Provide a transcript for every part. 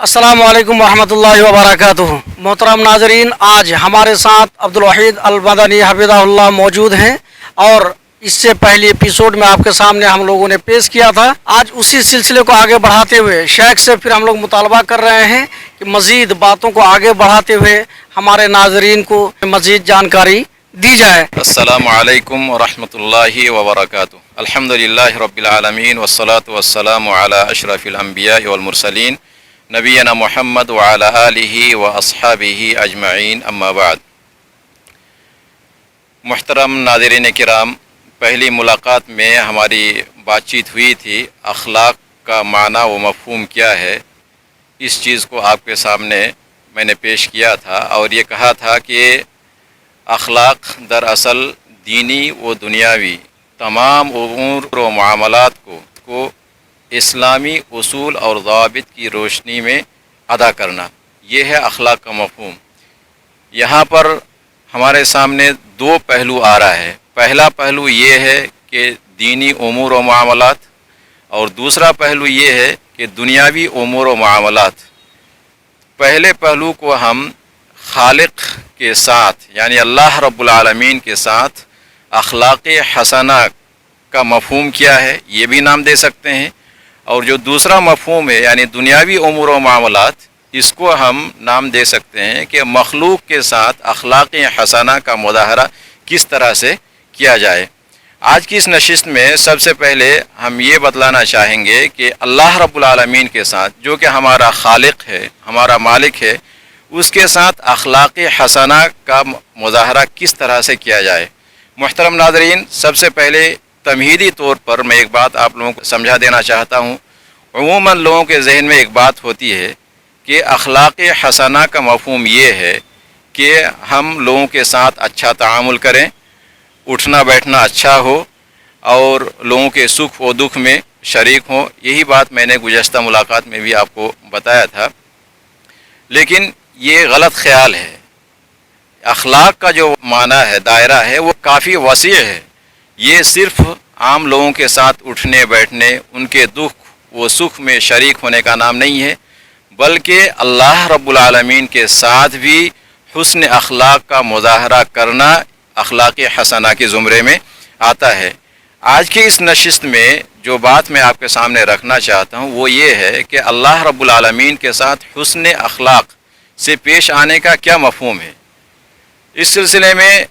अस्सलाम वालेकुम रहमतुल्लाहि व बरकातुहू। मोहतरम नाजरीन, आज हमारे साथ अब्दुल वहीद अल मदनी हफिज़हुल्लाह मौजूद हैं और इससे पहले एपिसोड में आपके सामने हम लोगों ने पेश किया था। आज उसी सिलसिले को आगे बढ़ाते हुए शेख से फिर हम लोग मुतालबा कर रहे हैं कि मज़ीद बातों को आगे बढ़ाते हुए हमारे नाजरीन को मज़ीद जानकारी दी जाए। अस्सलामु अलैकुम व रहमतुल्लाहि व बरकातुहू। अल्हम्दुलिल्लाहि रब्बिल आलमीन वस्सलातु वस्सलामु अला अशरफिल अंबिया वल मुरसलीन नबीना मुहम्मद व अला आलिहि व अस्हाबिहि अजमईन, अम्मा बाद। मुहतरम नाज़रीन किराम, पहली मुलाकात में हमारी बातचीत हुई थी अखलाक का माना व मफ़हूम क्या है। इस चीज़ को आपके सामने मैंने पेश किया था और ये कहा था कि अखलाक दरअसल दीनी व दुनियावी तमाम उमूर व मामलात को इस्लामी उसूल और ज़वाबित की रोशनी में अदा करना, ये है अखलाक का मफ़हूम। यहाँ पर हमारे सामने दो पहलू आ रहा है। पहला पहलू ये है कि दीनी उमूर व मामलात, और दूसरा पहलू ये है कि दुनियावी उमूर व मामलात। पहले पहलू को हम खालिक के साथ यानी अल्लाह रब्बुल आलमीन के साथ अखलाक हसना का मफ़हूम क्या है ये भी नाम दे सकते हैं, और जो दूसरा मफ़हूम है यानी दुनियावी उमूर व मामलात, इसको हम नाम दे सकते हैं कि मखलूक के साथ अखलाक हसना का मुदाहरा किस तरह से किया जाए। आज की इस नशिस्त में सबसे पहले हम ये बतलाना चाहेंगे कि अल्लाह रब्बुल आलमीन के साथ, जो कि हमारा खालिक है, हमारा मालिक है, उसके साथ अखलाक हसना का मुज़ाहरा किस तरह से किया जाए। मुहतरम नाज़रीन, सबसे पहले तमहीदी तौर पर मैं एक बात आप लोगों को समझा देना चाहता हूँ। अमूमन लोगों के जहन में एक बात होती है कि अखलाक हसना का मफ़हूम ये है कि हम लोगों के साथ अच्छा तामुल करें, उठना बैठना अच्छा हो और लोगों के सुख व दुख में शरीक हों। यही बात मैंने गुज़श्ता मुलाकात में भी आपको बताया था, लेकिन ये गलत ख्याल है। अखलाक का जो माना है, दायरा है, वो काफ़ी वसी है। ये सिर्फ़ आम लोगों के साथ उठने बैठने, उनके दुख व सुख में शरीक होने का नाम नहीं है, बल्कि अल्लाह रब्बुल आलमीन के साथ भी हुस्न अखलाक का मुज़ाहरा करना अखलाक हसना के ज़ुमरे में आता है। आज की इस नशिस्त में जो बात मैं आपके सामने रखना चाहता हूँ वो ये है कि अल्लाह रब्बुल आलमीन के साथ हुस्न अखलाक से पेश आने का क्या मफ़हूम है। इस सिलसिले में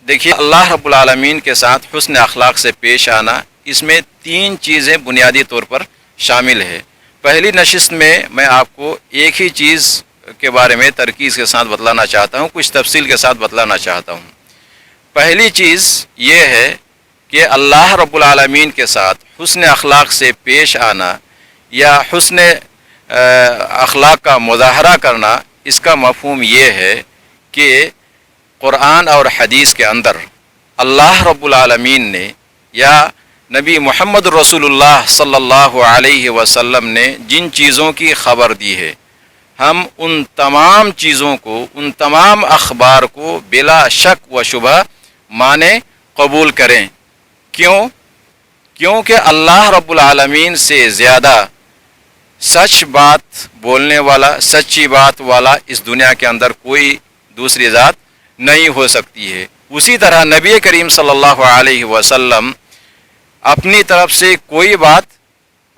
देखिए, अल्लाह रब्बुल आलमीन के साथ हुस्न अखलाक से पेश आना, इसमें तीन चीज़ें बुनियादी तौर पर शामिल है। पहली नशिस्त में मैं आपको एक ही चीज़ के बारे में तरकीज़ के साथ बतलाना चाहता हूँ, कुछ तफसील के साथ बतलाना चाहता हूँ। पहली चीज़ ये है कि अल्लाह रब्बुल आलमीन के साथ हुस्न अखलाक से पेश आना या हुस्न अखलाक का मुज़ाहरा करना, इसका मफ़हूम ये है कि क़ुरान और हदीस के अंदर अल्लाह रब्बुल आलमीन ने या नबी मोहम्मद रसूलुल्लाह सल्लल्लाहु अलैहि वसल्लम ने जिन चीज़ों की ख़बर दी है, हम उन तमाम चीज़ों को, उन तमाम अखबार को बिला शक व शुबह माने कबूल करें। क्यों? क्योंकि अल्लाह रब्बुल आलमीन से ज़्यादा सच बात बोलने वाला, सच्ची बात वाला इस दुनिया के अंदर कोई दूसरी ज़ात नहीं हो सकती है। उसी तरह नबी करीम सल्लल्लाहु अलैहि वसल्लम अपनी तरफ से कोई बात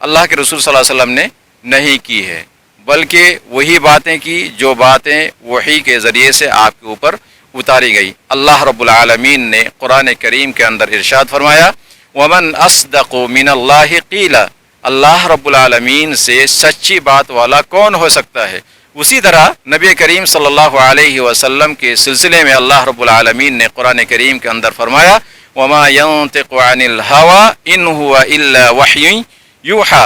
अल्लाह के रसूल सल्लल्लाहु अलैहि वसल्लम ने नहीं की है, बल्कि वही बातें की जो बातें वही के ज़रिए से आपके ऊपर उतारी गई। अल्लाह रब्बुल आलमीन ने कुरान करीम के अंदर इरशाद फरमाया, वमन अस्दक़ु मिनल्लाहि क़ीला, अल्लाह रब्बुल आलमीन से सच्ची बात वाला कौन हो सकता है। उसी तरह नबी करीम सल्लल्लाहु अलैहि वसल्लम के सिलसिले में अल्लाह रब्बुल आलमीन ने कुरान करीम के अंदर फरमाया, वमा यंतिक़ु अनिल हवा इन हुवा इल्ला वह्युन यूहा,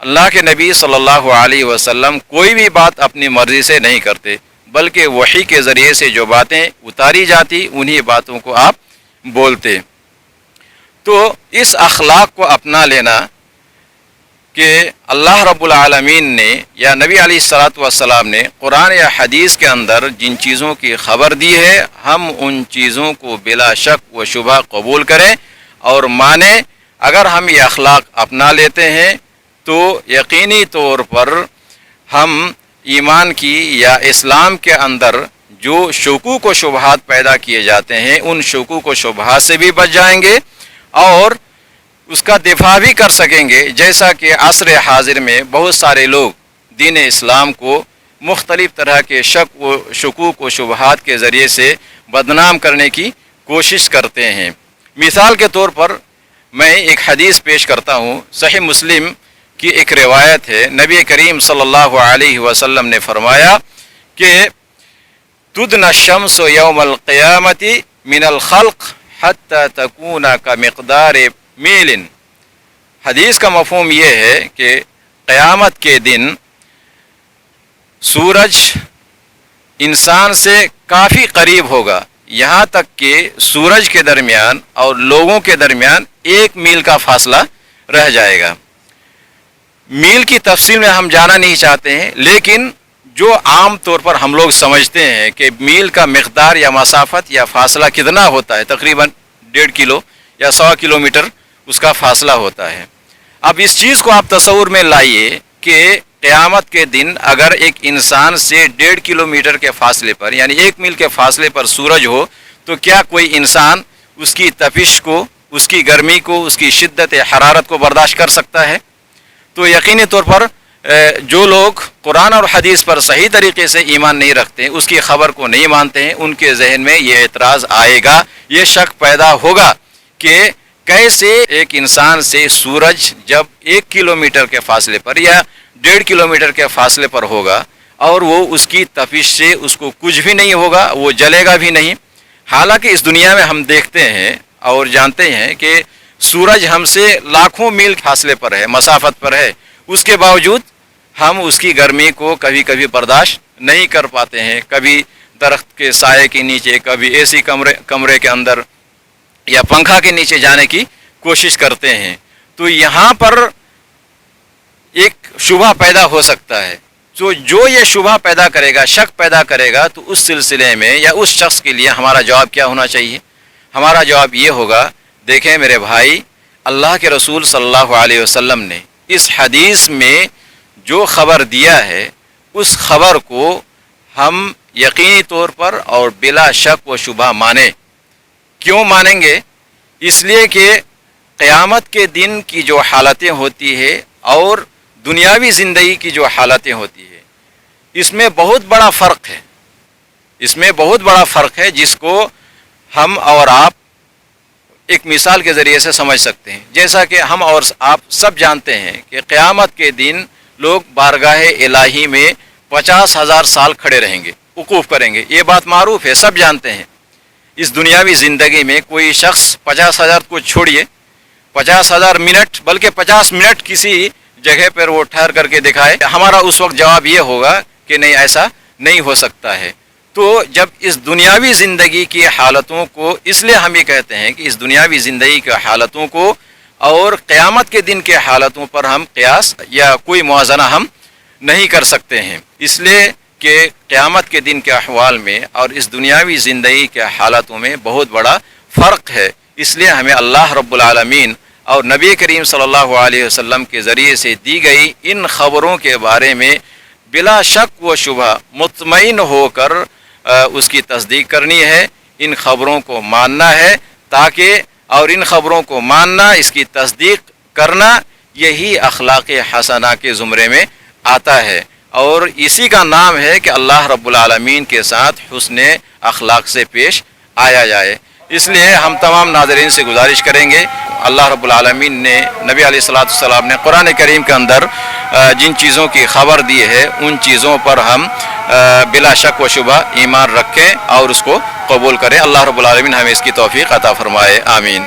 अल्लाह के नबी सल्लल्लाहु अलैहि वसल्लम कोई भी बात अपनी मर्ज़ी से नहीं करते, बल्कि वही के ज़रिए से जो बातें उतारी जाती उन्हीं बातों को आप बोलते। तो इस अखलाक को अपना लेना कि अल्लाह रब्बुल आलमीन ने या नबी अलैहिस्सलातु वस्सलाम ने कुरान या हदीस के अंदर जिन चीज़ों की ख़बर दी है, हम उन चीज़ों को बिला शक व शुबह कबूल करें और माने। अगर हम ये अखलाक अपना लेते हैं तो यकीनी तौर पर ہم ایمان کی یا اسلام کے اندر جو شکوک و شبہات پیدا کیے جاتے ہیں ان شکوک و شبہات سے بھی بچ جائیں گے اور اس کا دفاع بھی کر سکیں گے. جیسا کہ عصر حاضر میں بہت سارے لوگ دین اسلام کو مختلف طرح کے شک و شکوک و شبہات کے ذریعے سے بدنام کرنے کی کوشش کرتے ہیں. مثال کے طور پر میں ایک حدیث پیش کرتا ہوں. صحیح مسلم کی ایک روایت ہے. نبی کریم صلی اللہ علیہ وسلم نے فرمایا کہ تدنی الشمس یوم القیامت من الخلق حتی تکون کمقدار میل. حدیث کا مفہوم یہ ہے کہ قیامت کے دن سورج انسان سے کافی قریب ہوگا، یہاں تک کہ سورج کے درمیان اور لوگوں کے درمیان 1 میل کا فاصلہ رہ جائے گا. میل کی تفصیل میں ہم جانا نہیں چاہتے ہیں، لیکن جو عام طور پر ہم لوگ سمجھتے ہیں کہ میل کا مقدار یا مسافت یا فاصلہ کتنا ہوتا ہے، تقریباً 1.5 کلو یا 100 کلومیٹر اس کا فاصلہ ہوتا ہے. اب اس چیز کو آپ تصور میں لائیے کہ قیامت کے دن اگر ایک انسان سے 1.5 کلومیٹر کے فاصلے پر یعنی 1 میل کے فاصلے پر سورج ہو تو کیا کوئی انسان اس کی تپش کو، اس کی گرمی کو، اس کی شدت حرارت کو برداشت کر سکتا ہے؟ تو یقینی طور پر جو لوگ قرآن اور حدیث پر صحیح طریقے سے ایمان نہیں رکھتے، اس کی خبر کو نہیں مانتے ہیں، ان کے ذہن میں یہ اعتراض آئے گا، یہ شک پیدا ہوگا کہ کیسے ایک انسان سے سورج جب 1 کلومیٹر کے فاصلے پر یا 1.5 کلومیٹر کے فاصلے پر ہوگا اور وہ اس کی تپش سے اس کو کچھ بھی نہیں ہوگا، وہ جلے گا بھی نہیں. حالانکہ اس دنیا میں ہم دیکھتے ہیں اور جانتے ہیں کہ سورج ہم سے لاکھوں میل فاصلے پر ہے، مسافت پر ہے، اس کے باوجود ہم اس کی گرمی کو کبھی کبھی برداشت نہیں کر پاتے ہیں. کبھی درخت کے سائے کے نیچے، کبھی اے سی کمرے کے اندر یا پنکھا کے نیچے جانے کی کوشش کرتے ہیں. تو یہاں پر ایک شبہ پیدا ہو سکتا ہے. تو جو یہ شبہ پیدا کرے گا، شک پیدا کرے گا، تو اس سلسلے میں یا اس شخص کے لیے ہمارا جواب کیا ہونا چاہیے؟ ہمارا جواب یہ ہوگا، دیکھیں میرے بھائی، اللہ کے رسول صلی اللہ علیہ وسلم نے اس حدیث میں جو خبر دیا ہے اس خبر کو ہم یقینی طور پر اور بلا شک و شبہ مانیں. کیوں مانیں گے؟ اس لیے کہ قیامت کے دن کی جو حالتیں ہوتی ہے اور دنیاوی زندگی کی جو حالتیں ہوتی ہے، اس میں بہت بڑا فرق ہے. اس میں بہت بڑا فرق ہے جس کو ہم اور آپ ایک مثال کے ذریعے سے سمجھ سکتے ہیں. جیسا کہ ہم اور آپ سب جانتے ہیں کہ قیامت کے دن لوگ بارگاہ الہی میں 50,000 سال کھڑے رہیں گے، وقوف کریں گے. یہ بات معروف ہے، سب جانتے ہیں. اس دنیاوی زندگی میں کوئی شخص 50,000 کو چھوڑیے، 50,000 منٹ بلکہ 50 منٹ کسی جگہ پر وہ ٹھہر کر کے دکھائے، ہمارا اس وقت جواب یہ ہوگا کہ نہیں، ایسا نہیں ہو سکتا ہے. تو جب اس دنیاوی زندگی کی حالتوں کو، اس لیے ہم یہ کہتے ہیں کہ اس دنیاوی زندگی کی حالتوں کو اور قیامت کے دن کے حالتوں پر ہم قیاس یا کوئی موازنہ ہم نہیں کر سکتے ہیں. اس لیے کہ قیامت کے دن کے احوال میں اور اس دنیاوی زندگی کے حالتوں میں بہت بڑا فرق ہے. اس لیے ہمیں اللہ رب العالمین اور نبی کریم صلی اللہ علیہ وسلم کے ذریعے سے دی گئی ان خبروں کے بارے میں بلا شک و شبہ مطمئن ہو کر اس کی تصدیق کرنی ہے، ان خبروں کو ماننا ہے، تاکہ اور ان خبروں کو ماننا، اس کی تصدیق کرنا، یہی اخلاق حسنہ کے زمرے میں آتا ہے. اور اسی کا نام ہے کہ اللہ رب العالمین کے ساتھ حسن اخلاق سے پیش آیا جائے. اس لیے ہم تمام ناظرین سے گزارش کریں گے، اللہ رب العالمین نے نبی علیہ الصلوۃ والسلام نے قرآن کریم کے اندر جن چیزوں کی خبر دی ہے ان چیزوں پر ہم بلا شک و شبہ ایمان رکھیں اور اس کو قبول کریں. اللہ رب العالمین ہمیں اس کی توفیق عطا فرمائے. آمین.